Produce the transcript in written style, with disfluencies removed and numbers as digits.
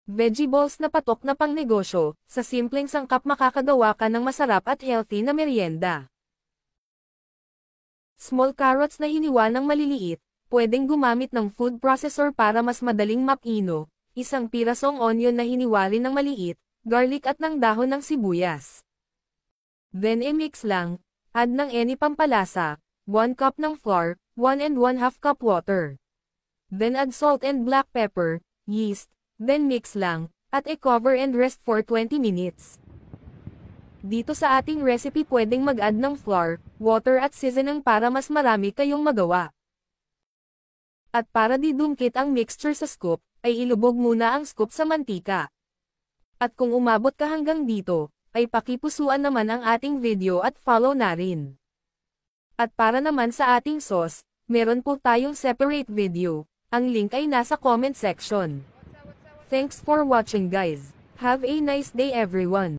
Veggie balls na patok na pangnegosyo, sa simpleng sangkap makakagawa ka ng masarap at healthy na merienda. Small carrots na hiniwa ng maliliit, pwedeng gumamit ng food processor para mas madaling mapino, isang pirasong onion na hiniwa rin ng maliit, garlic at ng dahon ng sibuyas. Then i-mix lang, add ng any pampalasa, 1 cup ng flour, 1 and 1/2 cup water. Then add salt and black pepper, yeast, then mix lang, at i-cover and rest for 20 minutes. Dito sa ating recipe pwedeng mag-add ng flour, water at seasoning para mas marami kayong magawa. At para didumkit ang mixture sa scoop, ay ilubog muna ang scoop sa mantika. At kung umabot ka hanggang dito, ay pakipusuan naman ang ating video at follow na rin. At para naman sa ating sauce, meron po tayong separate video, ang link ay nasa comment section. Thanks for watching guys. Have a nice day everyone.